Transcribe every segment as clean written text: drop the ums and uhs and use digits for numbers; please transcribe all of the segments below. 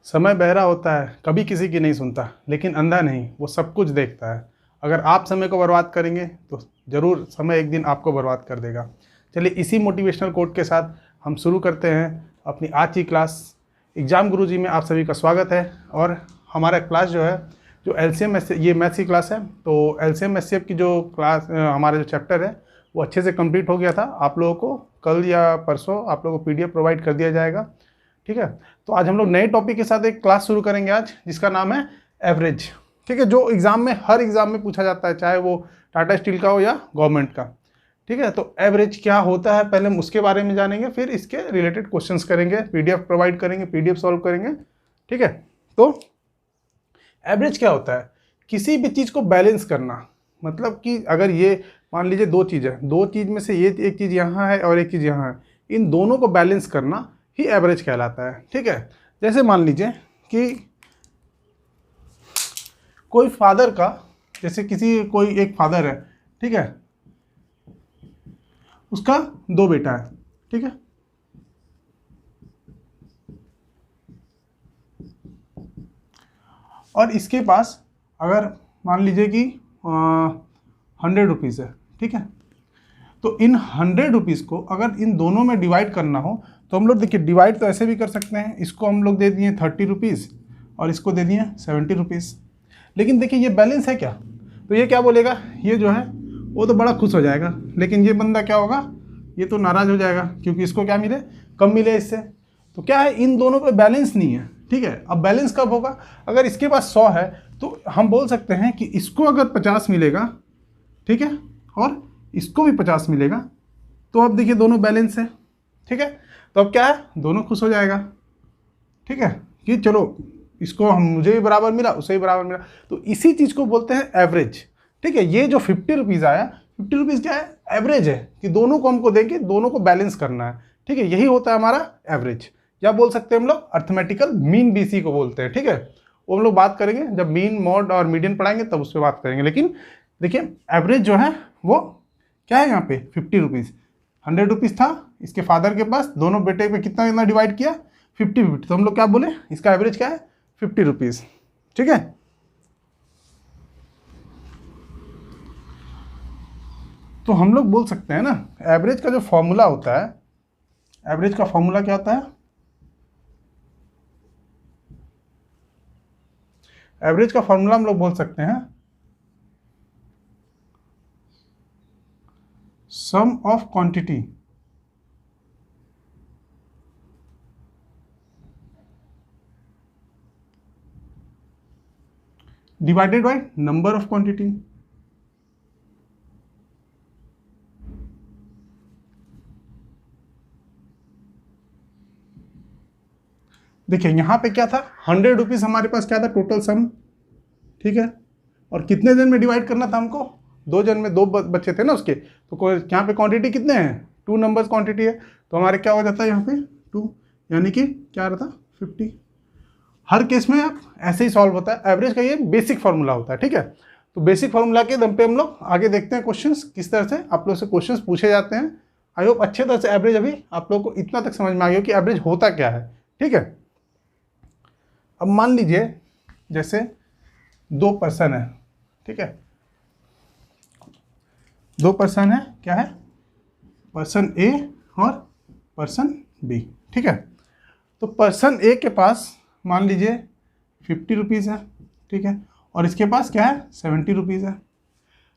समय बहरा होता है, कभी किसी की नहीं सुनता, लेकिन अंधा नहीं, वो सब कुछ देखता है। अगर आप समय को बर्बाद करेंगे तो ज़रूर समय एक दिन आपको बर्बाद कर देगा। चलिए इसी मोटिवेशनल कोट के साथ हम शुरू करते हैं अपनी आज की क्लास। एग्ज़ाम गुरुजी में आप सभी का स्वागत है। और हमारा क्लास जो है, जो एलसीएम ये मैथ्स की क्लास है, तो एलसीएम एचसीएफ की जो क्लास हमारा जो चैप्टर है वो अच्छे से कंप्लीट हो गया था। आप लोगों को कल या परसों आप लोगों को पीडीएफ प्रोवाइड कर दिया जाएगा, ठीक है। तो आज हम लोग नए टॉपिक के साथ एक क्लास शुरू करेंगे आज, जिसका नाम है एवरेज, ठीक है। जो एग्जाम में हर एग्जाम में पूछा जाता है, चाहे वो टाटा स्टील का हो या गवर्नमेंट का, ठीक है। तो एवरेज क्या होता है पहले हम उसके बारे में जानेंगे, फिर इसके रिलेटेड क्वेश्चंस करेंगे, पीडीएफ प्रोवाइड करेंगे, पीडीएफ सॉल्व करेंगे, ठीक है। तो एवरेज क्या होता है? किसी भी चीज़ को बैलेंस करना। मतलब कि अगर ये मान लीजिए दो चीज़ है, दो चीज़ में से ये एक चीज़ यहाँ है और एक चीज़ यहाँ है, इन दोनों को बैलेंस करना ही एवरेज कहलाता है, ठीक है। जैसे मान लीजिए कि कोई फादर का, जैसे कोई एक फादर है, ठीक है, उसका दो बेटा है, ठीक है। और इसके पास अगर मान लीजिए कि 100 रुपीज़ है, ठीक है। तो इन 100 रुपीज़ को अगर इन दोनों में डिवाइड करना हो तो हम लोग देखिए डिवाइड तो ऐसे भी कर सकते हैं। इसको हम लोग दे दिए 30 रुपीज़ और इसको दे दिए 70 रुपीज़। लेकिन देखिए ये बैलेंस है क्या? तो ये क्या बोलेगा, ये जो है वो तो बड़ा खुश हो जाएगा, लेकिन ये बंदा क्या होगा, ये तो नाराज़ हो जाएगा, क्योंकि इसको क्या मिले, कम मिले इससे। तो क्या है, इन दोनों पे बैलेंस नहीं है, ठीक है। अब बैलेंस कब होगा? अगर इसके पास 100 है तो हम बोल सकते हैं कि इसको अगर 50 मिलेगा, ठीक है, और इसको भी 50 मिलेगा, तो अब देखिए दोनों बैलेंस है, ठीक है। तो अब क्या है, दोनों खुश हो जाएगा, ठीक है, कि चलो इसको मुझे भी बराबर मिला, उसे भी बराबर मिला। तो इसी चीज़ को बोलते हैं एवरेज, ठीक है। ये जो 50 रुपीज़ आया, 50 रुपीज़ क्या है, एवरेज है, कि दोनों को हमको देंगे, दोनों को बैलेंस करना है, ठीक है। यही होता है हमारा एवरेज, या बोल सकते हैं हम लोग अर्थमेटिकल मीन भी इसी को बोलते हैं, ठीक है। वो हम लोग बात करेंगे जब मीन, मॉड और मीडियन पढ़ाएंगे तब उस पर बात करेंगे। लेकिन देखिए एवरेज जो है वो क्या है, यहाँ पे 50 रुपीज़, 100 रुपीज़ था इसके फादर के पास, दोनों बेटे पे कितना कितना डिवाइड किया, 50। तो हम लोग क्या बोले, इसका एवरेज क्या है, 50 रुपीज़, ठीक है। तो हम लोग बोल सकते हैं ना, एवरेज का जो फॉर्मूला होता है, एवरेज का फॉर्मूला क्या होता है, एवरेज का फॉर्मूला हम लोग बोल सकते हैं sum of quantity divided by number of quantity. देखिए यहाँ पे क्या था, 100 रुपीज़ हमारे पास क्या था, टोटल सम, ठीक है। और कितने जन में डिवाइड करना था हमको, 2 जन में, 2 बच्चे थे ना उसके। तो यहाँ पे क्वांटिटी कितने हैं, 2 नंबर्स क्वांटिटी है, तो हमारे क्या हो जाता है यहाँ पे 2, यानी कि क्या रहता, 50। हर केस में आप ऐसे ही सॉल्व होता है। एवरेज का ये बेसिक फार्मूला होता है, ठीक है। तो बेसिक फार्मूला के दम पे हम लोग आगे देखते हैं क्वेश्चंस किस तरह से आप लोग से क्वेश्चंस पूछे जाते हैं। आई होप अच्छे तरह से एवरेज अभी आप लोग को इतना तक समझ में आ गया कि एवरेज होता क्या है, ठीक है। अब मान लीजिए जैसे 2 पर्सन है, ठीक है, 2 पर्सन है, क्या है, पर्सन ए और पर्सन बी, ठीक है। तो पर्सन ए के पास मान लीजिए 50 रुपीज़ है, ठीक है, और इसके पास क्या है, 70 रुपीज़ है,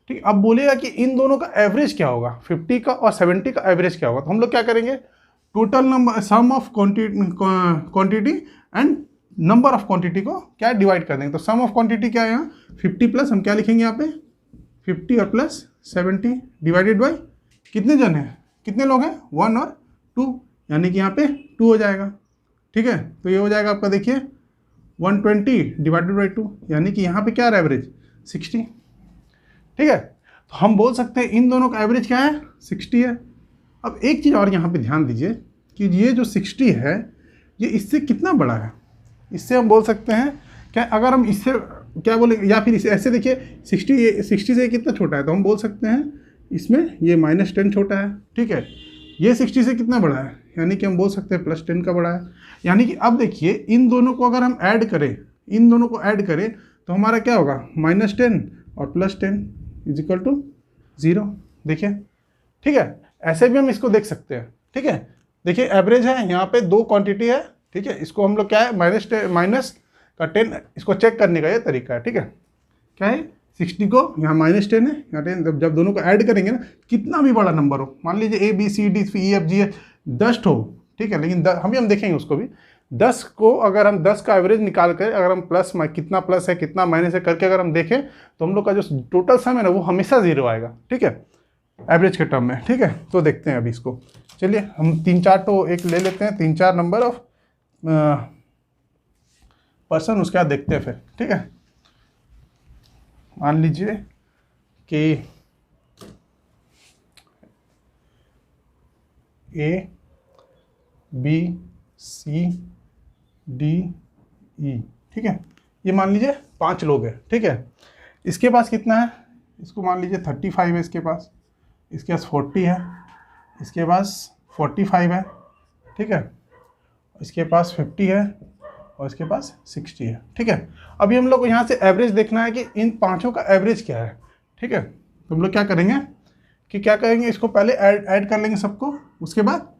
ठीक है। अब बोलेगा कि इन दोनों का एवरेज क्या होगा, 50 का और 70 का एवरेज क्या होगा। तो हम लोग क्या करेंगे, total number, sum of quantity and number of quantity को क्या डिवाइड कर देंगे। तो सम ऑफ क्वांटिटी क्या है यहाँ, 50 प्लस हम क्या लिखेंगे यहाँ पे, 50 और प्लस 70 डिवाइडेड बाई कितने जन हैं, कितने लोग हैं, 1 और 2, यानी कि यहाँ पे 2 हो जाएगा, ठीक है। तो ये हो जाएगा आपका, देखिए 120 डिवाइडेड बाई 2, यानी कि यहाँ पे क्या है एवरेज, 60, ठीक है। तो हम बोल सकते हैं इन दोनों का एवरेज क्या है, 60 है। अब एक चीज़ और यहाँ पे ध्यान दीजिए कि ये जो 60 है ये इससे कितना बड़ा है। इससे हम बोल सकते हैं क्या, अगर हम इससे क्या बोलेंगे, या फिर इसे ऐसे देखिए 60 से कितना छोटा है, तो हम बोल सकते हैं इसमें ये -10 छोटा है, ठीक है। ये 60 से कितना बड़ा है, यानी कि हम बोल सकते हैं +10 का बड़ा है। यानी कि अब देखिए इन दोनों को अगर हम ऐड करें, इन दोनों को ऐड करें तो हमारा क्या होगा, -10 और +10 = 0। देखिए ठीक है, ऐसे भी हम इसको देख सकते हैं। ठीक है, देखिए एवरेज है, यहाँ पे 2 क्वांटिटी है। ठीक है, इसको हम लोग क्या है -10 इसको चेक करने का ये तरीका है। ठीक है, क्या है 60 को यहाँ -10 है, यहाँ 10, जब दोनों को ऐड करेंगे ना, कितना भी बड़ा नंबर हो, मान लीजिए ABCD E F G 10 हो, ठीक है, लेकिन हम देखेंगे उसको भी 10 को अगर हम 10 का एवरेज निकाल कर अगर हम कितना प्लस है कितना माइनस है करके अगर हम देखें तो हम लोग का जो टोटल सम है ना वो हमेशा 0 आएगा। ठीक है, एवरेज के टर्म में। ठीक है, तो देखते हैं अभी इसको। चलिए हम 3-4 तो एक ले लेते हैं, 3-4 नंबर ऑफ पर्सन, उसके बाद देखते हैं फिर। ठीक है, मान लीजिए कि A B C D E, ठीक है, ये मान लीजिए 5 लोग हैं। ठीक है, इसके पास कितना है, इसको मान लीजिए 35 है इसके पास 40 है, इसके पास 45 है। ठीक है, इसके पास 50 है और इसके पास 60 है। ठीक है, अभी हम लोग को यहाँ से एवरेज देखना है कि इन पांचों का एवरेज क्या है। ठीक है, तो हम लोग क्या करेंगे कि क्या करेंगे, इसको पहले ऐड कर लेंगे सबको, उसके बाद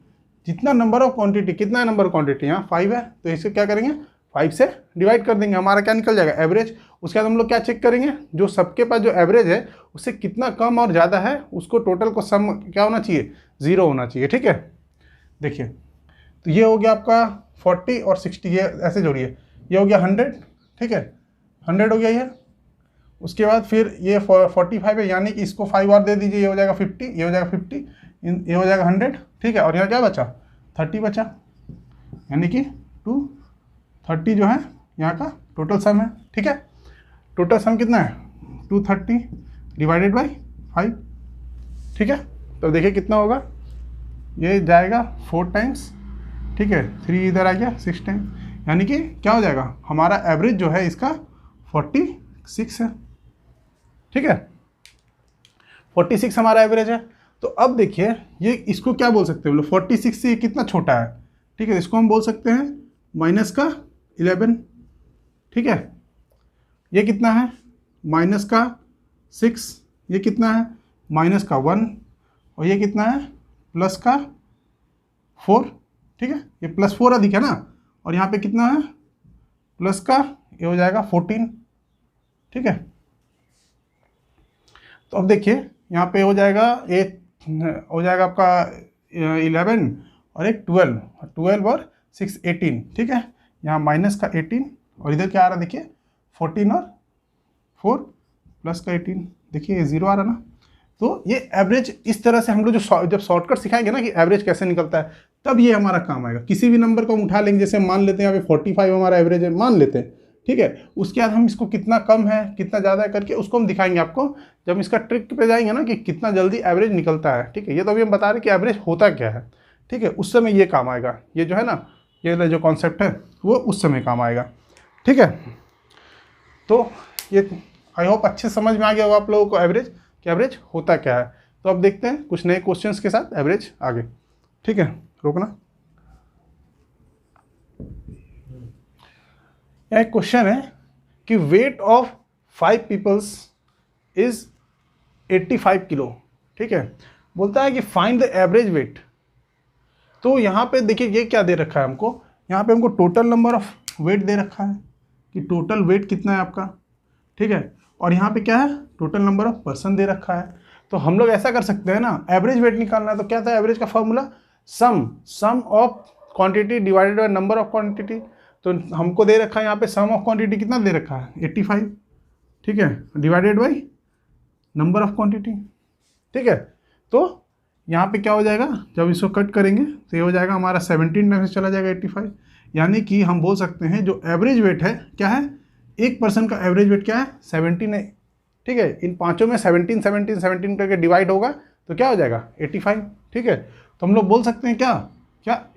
जितना नंबर ऑफ क्वांटिटी, कितना है नंबर ऑफ क्वांटिटी, यहाँ 5 है तो इसे क्या करेंगे 5 से डिवाइड कर देंगे, हमारा क्या निकल जाएगा एवरेज। उसके बाद हम लोग क्या चेक करेंगे, जो सबके पास जो एवरेज है उससे कितना कम और ज़्यादा है उसको टोटल को सम क्या होना चाहिए, 0 होना चाहिए। ठीक है, देखिए तो ये हो गया आपका 40 और 60, ये ऐसे जोड़िए, ये हो गया 100। ठीक है, 100 हो गया ये। उसके बाद फिर ये 45 है, यानी कि इसको 5 और दे दीजिए, ये हो जाएगा 50, ये हो जाएगा 50, ये हो जाएगा 100। ठीक है, और यहाँ क्या बचा 30 बचा, यानी कि 230 जो है यहाँ का टोटल सम है। ठीक है, टोटल सम कितना है 230 डिवाइडेड बाई 5। ठीक है, तो देखिए कितना होगा, ये जाएगा 4 टाइम्स। ठीक है, 3 इधर आ गया 6 टाइम, यानी कि क्या हो जाएगा हमारा एवरेज जो है इसका 46 है। ठीक है, 46 हमारा एवरेज है। तो अब देखिए ये इसको क्या बोल सकते हैं, 46 से ये कितना छोटा है। ठीक है, इसको हम बोल सकते हैं -11। ठीक है, ये कितना है -6, ये कितना है -1, और ये कितना है +4। ठीक है, ये +4 अधिक है ना, और यहाँ पे कितना है प्लस का, ये हो जाएगा 14। ठीक है, तो अब देखिए यहाँ पे हो जाएगा, ये हो जाएगा आपका 11 और एक 12 और 6 18। ठीक है, यहाँ -18 और इधर क्या आ रहा है देखिए 14 और 4 प्लस का 18, देखिए ये 0 आ रहा ना। तो ये एवरेज इस तरह से हम लोग जब शॉर्टकट सिखाएंगे ना कि एवरेज कैसे निकलता है, तब ये हमारा काम आएगा। किसी भी नंबर को हम उठा लेंगे, जैसे मान लेते हैं यहाँ पे 45 हमारा एवरेज है, मान लेते हैं। ठीक है, उसके बाद हम इसको कितना कम है कितना ज़्यादा है करके उसको हम दिखाएंगे आपको, जब इसका ट्रिक पे जाएंगे ना कि कितना जल्दी एवरेज निकलता है। ठीक है, ये तो अभी हम बता रहे हैं कि एवरेज होता क्या है। ठीक है, उस समय ये काम आएगा, ये जो है ना, ये जो कॉन्सेप्ट है वो उस समय काम आएगा। ठीक है, तो ये आई होप अच्छे समझ में आ गया होगा आप लोगों को एवरेज, कि एवरेज होता क्या है। तो अब देखते हैं कुछ नए क्वेश्चंस के साथ एवरेज आगे। ठीक है, रोकना। यह एक क्वेश्चन है कि weight of 5 peoples is 85 kilo. ठीक है, बोलता है कि फाइंड द एवरेज वेट। तो यहाँ पे देखिए ये क्या दे रखा है हमको, यहाँ पे हमको टोटल नंबर ऑफ वेट दे रखा है कि टोटल वेट कितना है आपका। ठीक है, और यहाँ पे क्या है टोटल नंबर ऑफ पर्सन दे रखा है। तो हम लोग ऐसा कर सकते हैं ना, एवरेज वेट निकालना है तो क्या था एवरेज का formula, sum of quantity divided by number of quantity. तो हमको दे रखा है यहाँ पे सम ऑफ क्वांटिटी कितना दे रखा है 85। ठीक है, divided by number of quantity. ठीक है, तो यहाँ पे क्या हो जाएगा, जब इसको कट करेंगे तो ये हो जाएगा हमारा 17 टाइम्स चला जाएगा 85। यानी कि हम बोल सकते हैं जो एवरेज वेट है क्या है, एक पर्सन का एवरेज वेट क्या है 17 है। ठीक है, इन पांचों में 17 करके डिवाइड होगा तो क्या हो जाएगा 85। ठीक है, तो हम लोग बोल सकते हैं क्या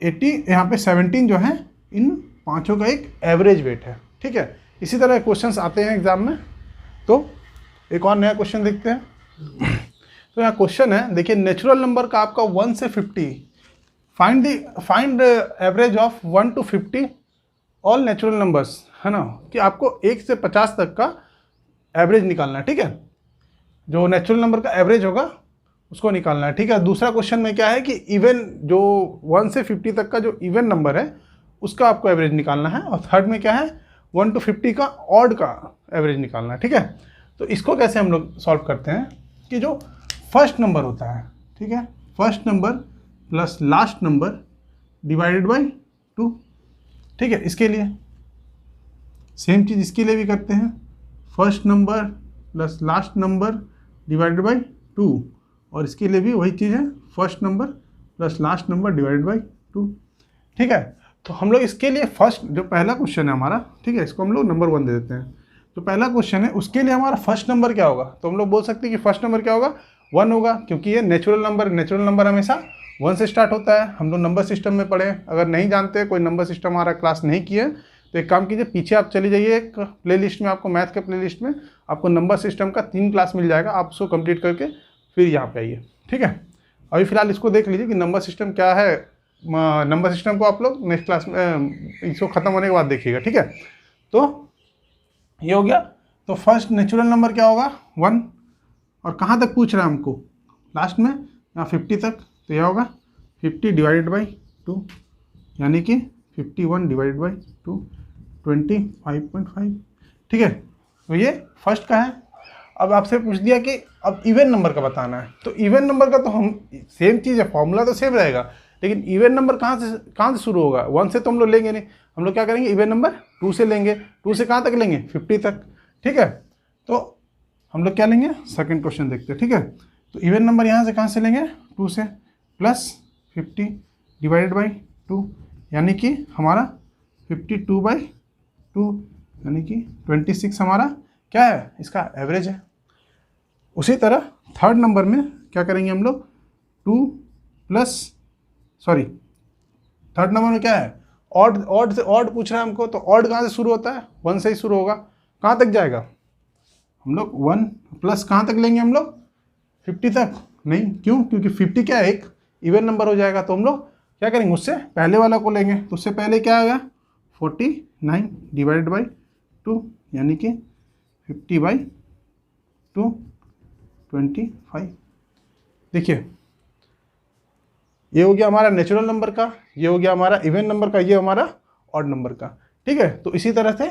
80 यहाँ पे 17 जो है इन पांचों का एक एवरेज वेट है। ठीक है, इसी तरह क्वेश्चंस आते हैं एग्जाम में। तो एक और नया क्वेश्चन देखते हैं। तो यहाँ क्वेश्चन है देखिए, नेचुरल नंबर का आपका 1 से find average of 1 to 50 all natural numbers, है ना, कि आपको 1 से 50 तक का एवरेज निकालना है, ठीक है, जो नेचुरल नंबर का एवरेज होगा उसको निकालना है, ठीक है। दूसरा क्वेश्चन में क्या है कि इवन जो 1 से 50 तक का जो इवन नंबर है उसका आपको एवरेज निकालना है, और थर्ड में क्या है 1 to 50 का ऑड का एवरेज निकालना है, ठीक है। तो इसको कैसे हम लोग सॉल्व करते हैं कि जो फर्स्ट नंबर होता है, ठीक है, first number plus last number divided by 2, ठीक है। इसके लिए सेम चीज़ इसके लिए भी करते हैं, first number plus last number divided by 2, और इसके लिए भी वही चीज़ है, first number plus last number divided by 2, ठीक है। तो हम लोग इसके लिए फर्स्ट जो पहला क्वेश्चन है हमारा, ठीक है, इसको हम लोग नंबर 1 दे देते हैं। तो पहला क्वेश्चन है उसके लिए हमारा फर्स्ट नंबर क्या होगा, तो हम लोग बोल सकते हैं कि फर्स्ट नंबर क्या होगा 1 होगा, क्योंकि ये नेचुरल नंबर हमेशा 1 से स्टार्ट होता है। हम लोग नंबर सिस्टम में पढ़े, अगर नहीं जानते, कोई नंबर सिस्टम हमारा क्लास नहीं किए, तो एक काम कीजिए, पीछे आप चली जाइए एक प्लेलिस्ट में, आपको मैथ के प्लेलिस्ट में आपको नंबर सिस्टम का 3 क्लास मिल जाएगा, आप उसको कंप्लीट करके फिर यहाँ पे आइए, ठीक है। अभी फिलहाल इसको देख लीजिए कि नंबर सिस्टम क्या है। नंबर सिस्टम को आप लोग नेक्स्ट क्लास में इसको ख़त्म होने के बाद देखिएगा, ठीक है। तो ये हो गया। तो फर्स्ट नेचुरल नंबर क्या होगा 1, और कहाँ तक पूछ रहा है हमको, लास्ट में यहाँ 50 तक, तो यह होगा 50 डिवाइडेड बाई 2, यानी कि 51 डिवाइडेड बाई 2, 25.5, ठीक है। तो ये फर्स्ट का है। अब आपसे पूछ दिया कि अब इवन नंबर का बताना है, तो इवन नंबर का तो हम सेम चीज़ है, फॉर्मूला तो सेम रहेगा, लेकिन इवन नंबर कहाँ से शुरू होगा, 1 से तो हम लोग लेंगे नहीं, हम लोग क्या करेंगे इवन नंबर 2 से लेंगे, 2 से कहाँ तक लेंगे 50 तक, ठीक है। तो हम लोग क्या लेंगे, सेकंड क्वेश्चन देखते हैं, ठीक है। तो इवन नंबर यहाँ से कहाँ से लेंगे 2 से, प्लस 50 डिवाइडेड बाई 2, यानी कि हमारा 52/2, यानी कि 26 हमारा क्या है, इसका एवरेज है। उसी तरह थर्ड नंबर में क्या करेंगे हम लोग, थर्ड नंबर में क्या है, ऑड से ऑड पूछ रहा है हमको, तो ऑड कहाँ से शुरू होता है 1 से ही शुरू होगा, कहाँ तक जाएगा हम लोग 1 प्लस कहाँ तक लेंगे हम लोग 50 तक, नहीं, क्यों, क्योंकि 50 क्या है एक इवन नंबर हो जाएगा, तो हम लोग क्या करेंगे उससे पहले वाला को लेंगे, तो उससे पहले क्या आएगा 49 डिवाइडेड बाई 2, यानी कि 50/2 25। देखिए ये हो गया हमारा नेचुरल नंबर का, ये हो गया हमारा इवन नंबर का, ये हमारा ऑड नंबर का, ठीक है। तो इसी तरह से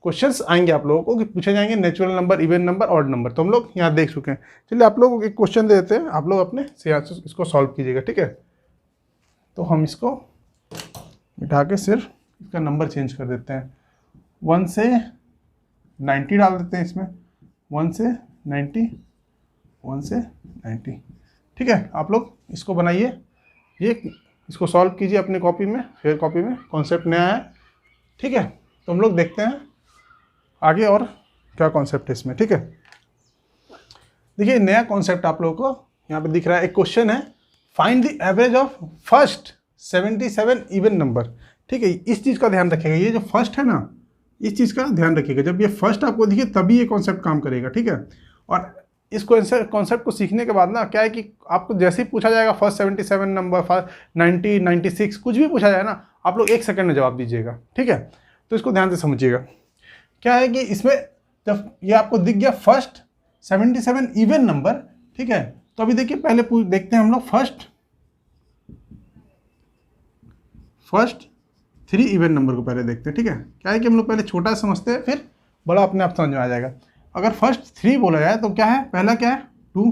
क्वेश्चंस आएंगे आप लोगों को कि पूछे जाएंगे natural number, even number, odd number, तो हम लोग यहाँ देख चुके हैं। चलिए आप लोगों को एक क्वेश्चन दे देते हैं, आप लोग अपने से यहाँ से इसको सॉल्व कीजिएगा, ठीक है। तो हम इसको बिठा के सिर्फ इसका नंबर चेंज कर देते हैं, 1 से 90 डाल देते हैं इसमें, 1 से 90, 1 से 90, ठीक है। आप लोग इसको बनाइए, ये इसको सॉल्व कीजिए अपनी कॉपी में, फिर कॉपी में कॉन्सेप्ट नया है, ठीक है। तो हम लोग देखते हैं आगे और क्या कॉन्सेप्ट है इसमें, ठीक है। देखिए नया कॉन्सेप्ट आप लोगों को यहाँ पे दिख रहा है, एक क्वेश्चन है, find the average of first 77 even number, ठीक है। इस चीज़ का ध्यान रखिएगा, ये जो फर्स्ट है ना, इस चीज़ का ध्यान रखिएगा, जब ये फर्स्ट आपको दिखे तभी ये कॉन्सेप्ट काम करेगा, ठीक है। और इस कॉन्सेप्ट को सीखने के बाद ना क्या है कि आपको जैसे ही पूछा जाएगा फर्स्ट 77 नंबर, फर्स्ट 90, 96 कुछ भी पूछा जाए ना, आप लोग 1 सेकंड में जवाब दीजिएगा, ठीक है। तो इसको ध्यान से समझिएगा, क्या है कि इसमें जब ये आपको दिख गया फर्स्ट 77 इवन नंबर, ठीक है, तो अभी देखिए पहले देखते हैं हम लोग फर्स्ट 3 इवन नंबर को पहले देखते हैं, ठीक है। क्या है कि हम लोग पहले छोटा समझते हैं, फिर बड़ा अपने आप समझ में आ जाएगा। अगर फर्स्ट 3 बोला जाए तो क्या है, पहला क्या है 2,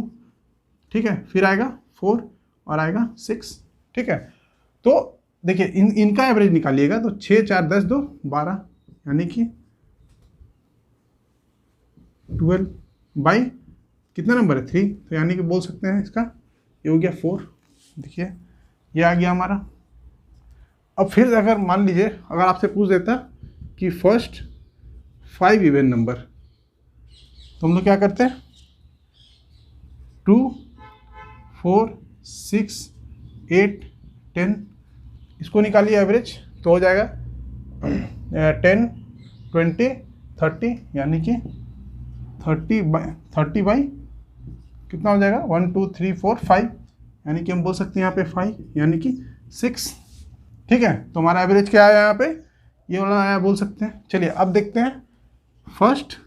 ठीक है, फिर आएगा 4 और आएगा 6, ठीक है। तो देखिए इनका एवरेज निकालिएगा, तो 6, 4, 10, 2, 12, यानी कि 12 बाई कितना नंबर है 3, तो यानी कि बोल सकते हैं इसका ये हो गया 4, देखिए ये आ गया हमारा। अब फिर अगर मान लीजिए अगर आपसे पूछ देता कि फर्स्ट 5 इवन नंबर, तो हम लोग क्या करते हैं 2, 4, 6, 8, 10, इसको निकालिए एवरेज, तो हो जाएगा 10, 20, 30, यानी कि 30 बाई कितना हो जाएगा 1, 2, 3, 4, 5, यानी कि हम बोल सकते हैं यहाँ पे 5, यानी कि 6, ठीक है। तो हमारा एवरेज क्या आया यहाँ पे, ये वाला आया बोल सकते हैं। चलिए अब देखते हैं फर्स्ट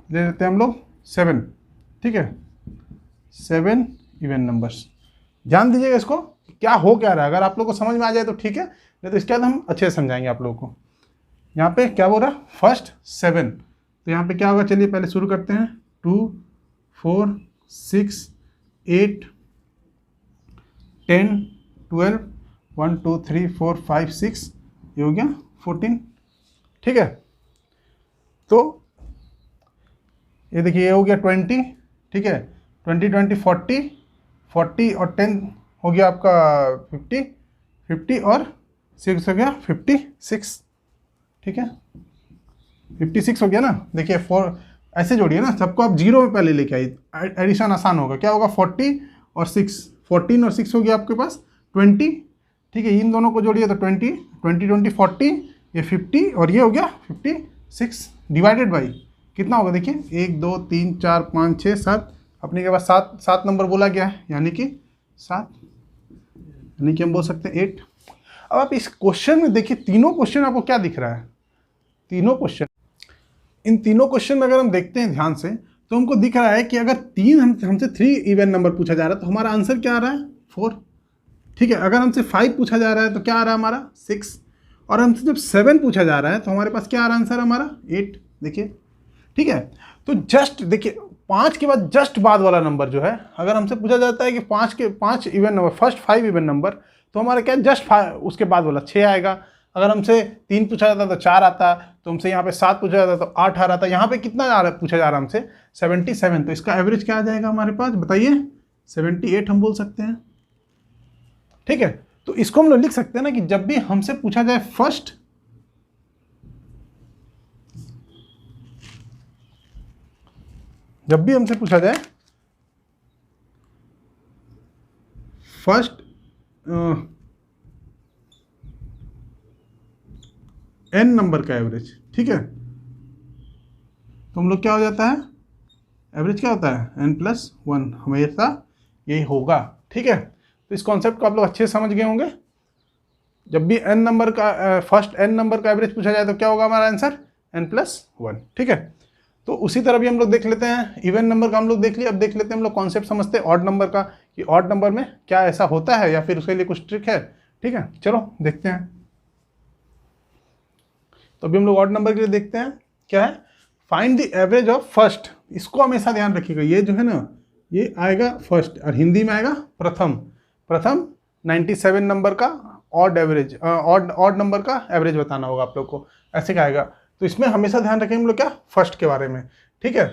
ले लेते हैं हम लोग 7, ठीक है, 7 इवन नंबर्स। ध्यान दीजिएगा इसको क्या हो क्या रहा है, अगर आप लोग को समझ में आ जाए तो ठीक है, नहीं तो इसके बाद हम अच्छे से समझाएंगे आप लोगों को। यहाँ पे क्या बोल रहा है, फर्स्ट 7, तो यहाँ पे क्या होगा, चलिए पहले शुरू करते हैं। 2 4 6 8 10 12 1 2 3 4 5 6, ये हो गया 14, ठीक है। तो ये देखिए ये हो गया 20, ठीक है, 20 20 40 40 और 10 हो गया आपका 50, 50 और 6 हो गया 56, ठीक है, 56 हो गया ना। देखिए 4 ऐसे जोड़िए ना, सबको आप जीरो में पहले लेके आइए, एडिशन आसान होगा। क्या होगा 40 और 6, 14 और 6 हो गया आपके पास 20, ठीक है। इन दोनों को जोड़िए तो 20 20 20 40, ये 50 और ये हो गया 56, डिवाइडेड बाई कितना होगा, देखिए 1 2 3 4 5 6 7, अपने के पास 7 नंबर बोला गया है, यानी कि 7, यानी कि हम बोल सकते हैं 8। अब आप इस क्वेश्चन में देखिए, तीनों क्वेश्चन आपको क्या दिख रहा है, तीनों क्वेश्चन, इन तीनों क्वेश्चन में अगर हम देखते हैं ध्यान से तो हमको दिख रहा है कि अगर हमसे 3 इवन नंबर पूछा जा रहा है तो हमारा आंसर क्या आ रहा है, 4, ठीक है। अगर हमसे 5 पूछा जा रहा है तो क्या आ रहा है हमारा 6, और हमसे जब 7 पूछा जा रहा है तो हमारे पास क्या आ रहा है आंसर हमारा 8, देखिए, ठीक है। तो जस्ट देखिए 5 के बाद जस्ट बाद वाला नंबर जो है, अगर हमसे पूछा जाता है कि 5 even number, first 5 even number, तो हमारा क्या जस्ट उसके बाद वाला 6 आएगा। अगर हमसे 3 पूछा जाता तो 4 आता, तो हमसे यहाँ पे 7 पूछा जाता तो 8 आ रहा था। यहाँ पे कितना पूछा जा रहा है हमसे 77, तो इसका एवरेज क्या आ जाएगा हमारे पास, बताइए 78 हम बोल सकते हैं, ठीक है। तो इसको हम लोग लिख सकते हैं ना कि जब भी हमसे पूछा जाए फर्स्ट n नंबर का एवरेज, ठीक है, तो हम लोग क्या हो जाता है, एवरेज क्या होता है n+1, हमेशा यही होगा, ठीक है। तो इस कॉन्सेप्ट को आप लोग अच्छे से समझ गए होंगे। जब भी n नंबर का फर्स्ट n नंबर का एवरेज पूछा जाए तो क्या होगा हमारा आंसर n+1, ठीक है। तो उसी तरह भी हम लोग देख लेते हैं, इवन नंबर का हम लोग देख लिया, अब देख लेते हैं हम लोग कॉन्सेप्ट समझते हैं ऑड नंबर का, कि ऑड नंबर में क्या ऐसा होता है या फिर उसके लिए कुछ ट्रिक है, ठीक है। चलो देखते हैं। तो अभी हम लोग ऑड नंबर के लिए देखते हैं, क्या है, find the average of first. इसको हमेशा ध्यान रखिएगा, ये जो है ना ये आएगा फर्स्ट और हिंदी में आएगा प्रथम 97 नंबर का ऑड एवरेज, ऑड नंबर का एवरेज बताना होगा आप लोग को, ऐसे क्या आएगा। तो इसमें हमेशा ध्यान रखेंगे हम लोग क्या, फर्स्ट के बारे में, ठीक है।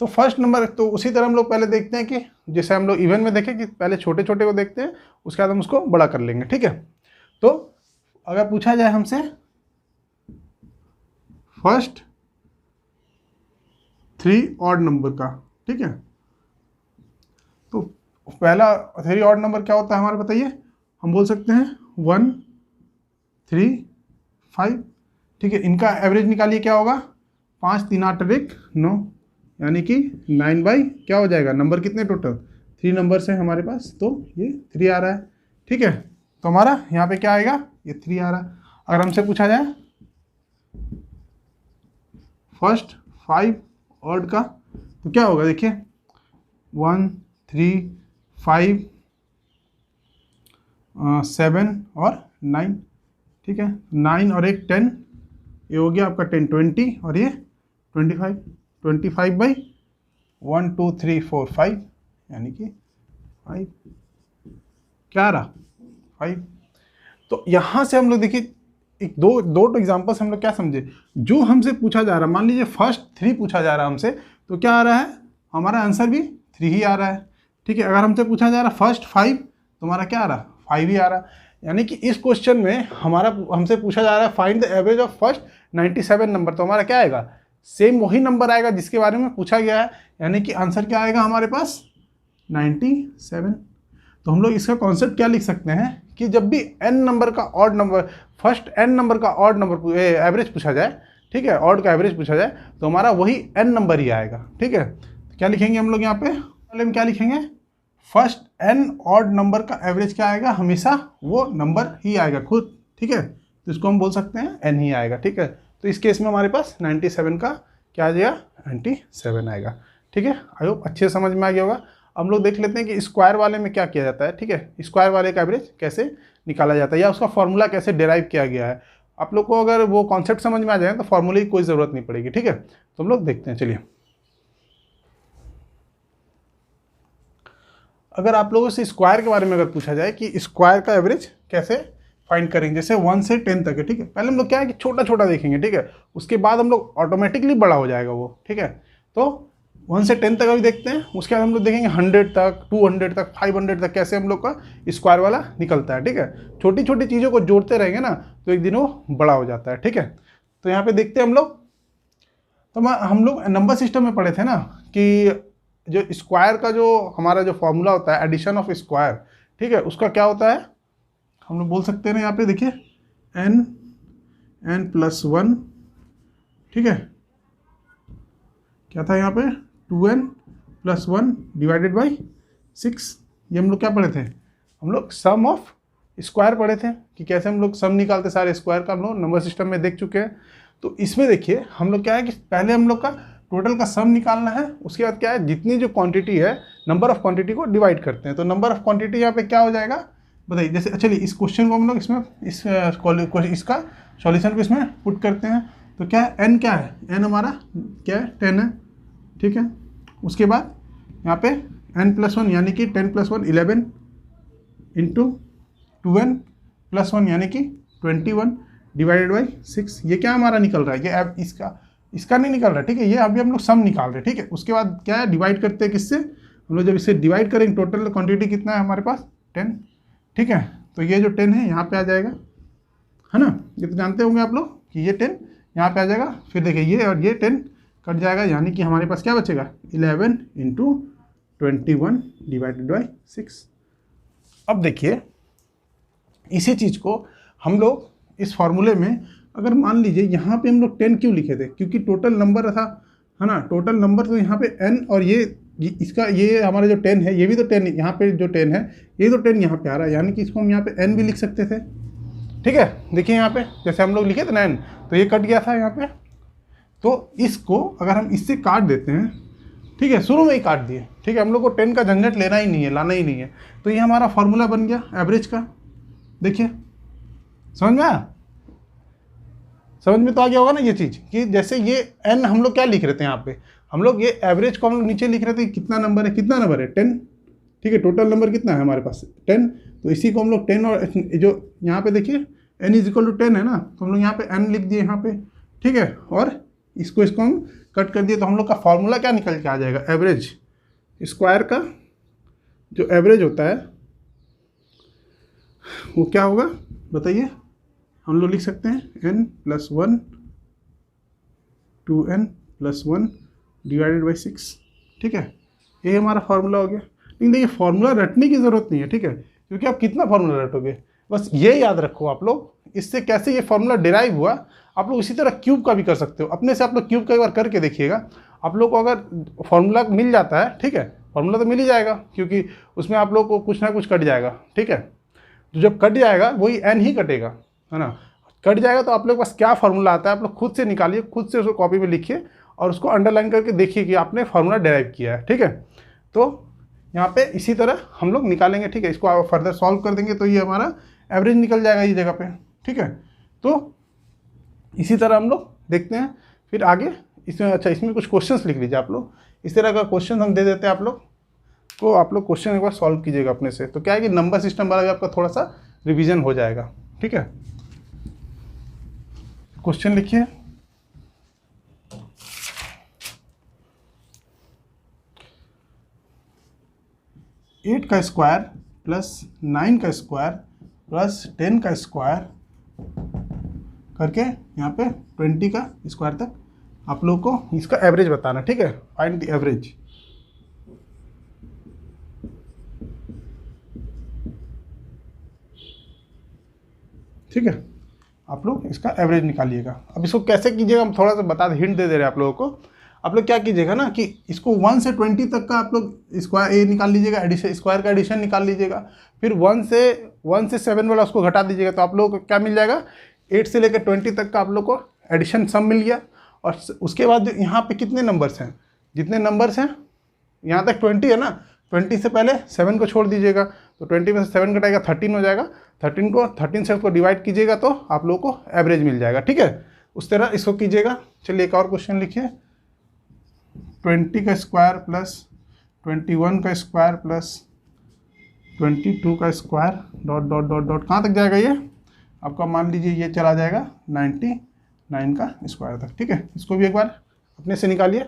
तो फर्स्ट नंबर, तो उसी तरह हम लोग पहले देखते हैं कि जैसे हम लोग इवन में देखें कि पहले छोटे छोटे को देखते हैं, उसके बाद हम उसको बड़ा कर लेंगे, ठीक है। तो अगर पूछा जाए हमसे फर्स्ट 3 ऑड नंबर का, ठीक है, तो पहला 3 ऑड नंबर क्या होता है हमारा, बताइए। हम बोल सकते हैं 1 3 5, ठीक है। इनका एवरेज निकालिए, क्या होगा 5 3 8 1 9, यानी कि 9 बाई क्या हो जाएगा, नंबर कितने टोटल 3 नंबर है हमारे पास, तो ये 3 आ रहा है, ठीक है। तो हमारा यहाँ पे क्या आएगा, ये 3 आ रहा है। अगर हमसे पूछा जाए फर्स्ट 5 ऑड का, तो क्या होगा, देखिए 1 3 5 7 और 9, ठीक है, 9 और 1 10, ये हो गया आपका 10 20 और ये 25 बाई 1 2 3 4 5, यानी कि 5, क्या आ रहा 5। तो यहाँ से हम लोग देखिए एक दो एग्जाम्पल्स हम लोग क्या समझे, जो हमसे पूछा जा रहा है, मान लीजिए फर्स्ट 3 पूछा जा रहा है हमसे, तो क्या आ रहा है हमारा आंसर भी 3 ही आ रहा है, ठीक है। अगर हमसे पूछा जा रहा है फर्स्ट 5, तो हमारा क्या आ रहा 5 ही आ रहा है। यानी कि इस क्वेश्चन में हमसे पूछा जा रहा है find the average of first 97 number, तो हमारा क्या आएगा, सेम वही नंबर आएगा जिसके बारे में पूछा गया है, यानी कि आंसर क्या आएगा हमारे पास 97। तो हम लोग इसका कॉन्सेप्ट क्या लिख सकते हैं कि जब भी n नंबर का odd number, first n number का ऑड नंबर एवरेज पूछा जाए, ठीक है, ऑड का एवरेज पूछा जाए, तो हमारा वही n नंबर ही आएगा, ठीक है। तो क्या लिखेंगे हम लोग यहाँ पे, वाले में क्या लिखेंगे, फर्स्ट n ऑड नंबर का एवरेज क्या आएगा, हमेशा वो नंबर ही आएगा खुद, ठीक है, तो इसको हम बोल सकते हैं n ही आएगा, ठीक है। तो इस केस में हमारे पास 97 का क्या आ जाएगा, 97 आएगा, ठीक है। आई होप अच्छे से समझ में आ गया होगा। हम लोग देख लेते हैं कि स्क्वायर वाले में क्या किया जाता है, ठीक है, स्क्वायर वाले का एवरेज कैसे निकाला जाता है या उसका फॉर्मूला कैसे डिराइव किया गया है। आप लोग को अगर वो कॉन्सेप्ट समझ में आ जाए तो फॉर्मूले की कोई ज़रूरत नहीं पड़ेगी, ठीक है। तो हम लोग देखते हैं, चलिए। अगर आप लोगों से स्क्वायर के बारे में अगर पूछा जाए कि स्क्वायर का एवरेज कैसे फाइंड करेंगे, जैसे 1 से 10 तक है, ठीक है, पहले हम लोग क्या है कि छोटा छोटा देखेंगे, ठीक है, उसके बाद हम लोग ऑटोमेटिकली बड़ा हो जाएगा वो, ठीक है। तो 1 से 10 तक अभी देखते हैं, उसके बाद हम लोग देखेंगे 100 तक, 200 तक, 500 तक कैसे हम लोग का स्क्वायर वाला निकलता है, ठीक है। छोटी छोटी चीज़ों को जोड़ते रहेंगे ना तो एक दिन वो बड़ा हो जाता है, ठीक है। तो यहाँ पे देखते हैं हम लोग, तो हम लोग नंबर सिस्टम में पढ़े थे ना कि जो स्क्वायर का जो हमारा जो फॉर्मूला होता है एडिशन ऑफ स्क्वायर, ठीक है, उसका क्या होता है, हम लोग बोल सकते हैं ना, यहाँ पे देखिए n+1, ठीक है, क्या था यहाँ पे 2n+1 डिवाइडेड बाई 6। ये हम लोग क्या पढ़े थे, हम लोग सम ऑफ स्क्वायर पढ़े थे कि कैसे हम लोग सम निकालते सारे स्क्वायर का, हम लोग नंबर सिस्टम में देख चुके हैं। तो इसमें देखिए हम लोग क्या है कि पहले हम लोग का टोटल का सम निकालना है, उसके बाद क्या है जितनी जो क्वांटिटी है नंबर ऑफ क्वांटिटी को डिवाइड करते हैं। तो नंबर ऑफ क्वांटिटी यहाँ पे क्या हो जाएगा बताइए, जैसे चलिए इस क्वेश्चन को हम लोग इसमें इसका सॉल्यूशन को इसमें पुट करते हैं। तो क्या है n, क्या है n हमारा क्या है 10 है, ठीक है। उसके बाद यहाँ पे n+1 यानी कि 10+1 11 इंटू 2n+1 यानी कि 21 डिवाइडेड बाई 6। ये क्या हमारा निकल रहा है, ये अब इसका नहीं निकल रहा, ठीक है, ये अभी हम लोग सम निकाल रहे हैं, ठीक है। उसके बाद क्या है डिवाइड करते हैं किससे, हम लोग जब इसे डिवाइड करेंगे टोटल क्वांटिटी कितना है हमारे पास 10, ठीक है। तो ये जो 10 है यहाँ पे आ जाएगा, है ना, ये तो जानते होंगे आप लोग कि ये 10 यहाँ पे आ जाएगा। फिर देखिए ये और ये 10 कट जाएगा, यानी कि हमारे पास क्या बचेगा 11 इंटू 21 डिवाइडेड बाई 6। अब देखिए इसी चीज़ को हम लोग इस फॉर्मूले में अगर मान लीजिए यहाँ पे हम लोग 10 क्यों लिखे थे, क्योंकि टोटल नंबर था, है ना, टोटल नंबर। तो यहाँ पे n और ये इसका ये हमारा जो 10 है ये भी तो 10, यहाँ पे जो 10 है ये तो 10 यहाँ पे आ रहा है, यानी कि इसको हम यहाँ पे n भी लिख सकते थे, ठीक है। देखिए यहाँ पे जैसे हम लोग लिखे थे ना n, तो ये कट गया था यहाँ पे, तो इसको अगर हम इससे काट देते हैं, ठीक है, शुरू में ही काट दिए, ठीक है, हम लोग को 10 का झंझट लेना ही नहीं है, लाना ही नहीं है। तो ये हमारा फॉर्मूला बन गया एवरेज का। देखिए समझ में आया, समझ में तो आ गया होगा ना ये चीज़ कि जैसे ये n हम लोग क्या लिख रहे थे यहाँ पे, हम लोग ये एवरेज को हम लोग नीचे लिख रहे थे कितना नंबर है, कितना नंबर है 10, ठीक है, टोटल नंबर कितना है हमारे पास 10। तो इसी को हम लोग 10 और जो यहाँ पे देखिए n=10 है ना, तो हम लोग यहाँ पे n लिख दिए यहाँ पे, ठीक है, और इसको हम कट कर दिए। तो हम लोग का फॉर्मूला क्या निकल के आ जाएगा, एवरेज स्क्वायर का जो एवरेज होता है वो क्या होगा बताइए, हम लोग लिख सकते हैं n+1 2n+1 डिवाइडेड बाई 6, ठीक है। ये हमारा फार्मूला हो गया। लेकिन देखिए फार्मूला रटने की ज़रूरत नहीं है, ठीक है, क्योंकि आप कितना फार्मूला रटोगे, बस ये याद रखो आप लोग इससे कैसे ये फार्मूला डिराइव हुआ। आप लोग इसी तरह क्यूब का भी कर सकते हो, अपने से आप लोग क्यूब का एक बार करके देखिएगा, आप लोग को अगर फार्मूला मिल जाता है, ठीक है, फार्मूला तो मिल ही जाएगा क्योंकि उसमें आप लोग को कुछ ना कुछ कट जाएगा, ठीक है। तो जब कट जाएगा वही n ही कटेगा, है ना, कट जाएगा तो आप लोग के पास क्या फार्मूला आता है आप लोग खुद से निकालिए, खुद से उसको कॉपी में लिखिए और उसको अंडरलाइन करके देखिए कि आपने फार्मूला डिराइव किया है, ठीक है। तो यहाँ पे इसी तरह हम लोग निकालेंगे, ठीक है, इसको आप फर्दर सॉल्व कर देंगे तो ये हमारा एवरेज निकल जाएगा इस जगह पे, ठीक है। तो इसी तरह हम लोग देखते हैं फिर आगे इसमें। अच्छा, इसमें कुछ क्वेश्चंस लिख लीजिए आप लोग, इस तरह का क्वेश्चन हम दे देते हैं आप लोग को, आप लोग क्वेश्चन एक बार सॉल्व कीजिएगा अपने से। तो क्या है कि नंबर सिस्टम वाला भी आपका थोड़ा सा रिवीजन हो जाएगा, ठीक है। क्वेश्चन लिखिए, एट का स्क्वायर प्लस 9 का स्क्वायर प्लस 10 का स्क्वायर करके यहाँ पे 20 का स्क्वायर तक आप लोग को इसका एवरेज बताना, ठीक है, फाइंड द एवरेज। ठीक है, आप लोग इसका एवरेज निकालिएगा। अब इसको कैसे कीजिएगा हम थोड़ा सा बता दें, हिंट दे रहे हैं आप लोगों को। आप लोग क्या कीजिएगा ना कि इसको 1 से 20 तक का आप लोग स्क्वायर ए निकाल लीजिएगा, एडिशन स्क्वायर का एडिशन निकाल लीजिएगा, फिर 1 से 7 वाला उसको घटा दीजिएगा, तो आप लोगों को क्या मिल जाएगा 8 से लेकर 20 तक का आप लोग को एडिशन सम मिल गया। और उसके बाद यहाँ पे कितने नंबर्स हैं, जितने नंबर्स हैं यहाँ तक 20 है ना, 20 से पहले 7 को छोड़ दीजिएगा, तो 20 में से 7 घटाएगा 13 हो जाएगा, 13 से उसको डिवाइड कीजिएगा तो आप लोगों को एवरेज मिल जाएगा। ठीक है, उस तरह इसको कीजिएगा। चलिए एक और क्वेश्चन लिखिए, 20 का स्क्वायर प्लस 21 का स्क्वायर प्लस 22 का square dot dot dot dot कहाँ तक जाएगा ये आपका, मान लीजिए ये चला जाएगा 99 का स्क्वायर तक। ठीक है, इसको भी एक बार अपने से निकालिए।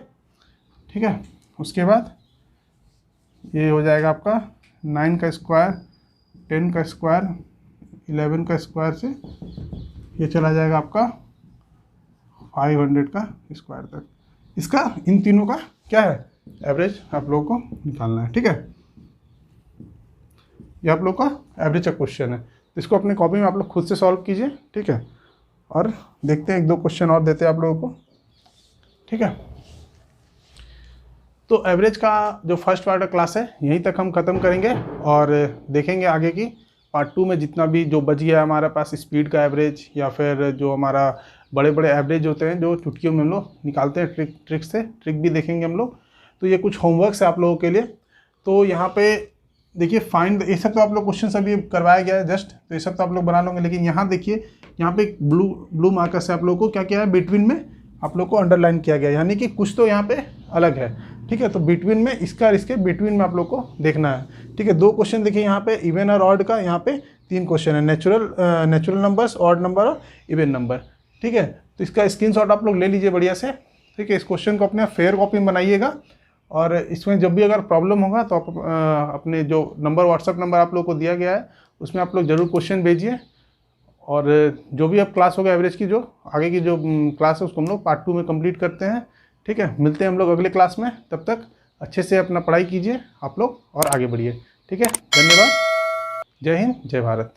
ठीक है, उसके बाद ये हो जाएगा आपका 9 का स्क्वायर, 10 का स्क्वायर, 11 का स्क्वायर से ये चला जाएगा आपका 500 का स्क्वायर तक। इसका इन तीनों का क्या है एवरेज आप लोगों को निकालना है। ठीक है, ये आप लोग का एवरेज का क्वेश्चन है, तो इसको अपने कॉपी में आप लोग खुद से सॉल्व कीजिए। ठीक है, और देखते हैं 1-2 क्वेश्चन और देते हैं आप लोगों को। ठीक है, तो एवरेज का जो फर्स्ट पार्ट का क्लास है यहीं तक हम ख़त्म करेंगे और देखेंगे आगे की पार्ट 2 में जितना भी जो बच गया हमारे पास स्पीड का एवरेज, या फिर जो हमारा बड़े बड़े एवरेज होते हैं जो चुटकियों में हम लोग निकालते हैं ट्रिक भी देखेंगे हम लोग। तो ये कुछ होमवर्क्स है आप लोगों के लिए। तो यहाँ पे देखिए फाइंड, ये सब तो आप लोग क्वेश्चन अभी करवाया गया है जस्ट, तो ये सब तो आप लोग बना लोगे, लेकिन यहाँ देखिए यहाँ पे एक ब्लू मार्कर से आप लोगों को क्या किया है, बिटवीन में आप लोग को अंडरलाइन किया गया, यानी कि कुछ तो यहाँ पे अलग है। ठीक है, तो बिटवीन में इसका और इसके बिटवीन में आप लोग को देखना है। ठीक है, 2 क्वेश्चन देखिए यहाँ पे इवन और ऑड का, यहाँ पे 3 क्वेश्चन है, नेचुरल नंबर्स, ऑड नंबर और इवन नंबर। ठीक है, तो इसका स्क्रीनशॉट आप लोग ले लीजिए बढ़िया से। ठीक है, इस क्वेश्चन को अपने फेयर कॉपी में बनाइएगा, और इसमें जब भी अगर प्रॉब्लम होगा तो आप अपने जो नंबर व्हाट्सअप नंबर आप लोग को दिया गया है उसमें आप लोग ज़रूर क्वेश्चन भेजिए। और जो भी अब क्लास होगा एवरेज की, जो आगे की जो क्लास है उसको हम लोग पार्ट 2 में कंप्लीट करते हैं। ठीक है, मिलते हैं हम लोग अगले क्लास में, तब तक अच्छे से अपना पढ़ाई कीजिए आप लोग और आगे बढ़िए। ठीक है, धन्यवाद, जय हिंद, जय भारत।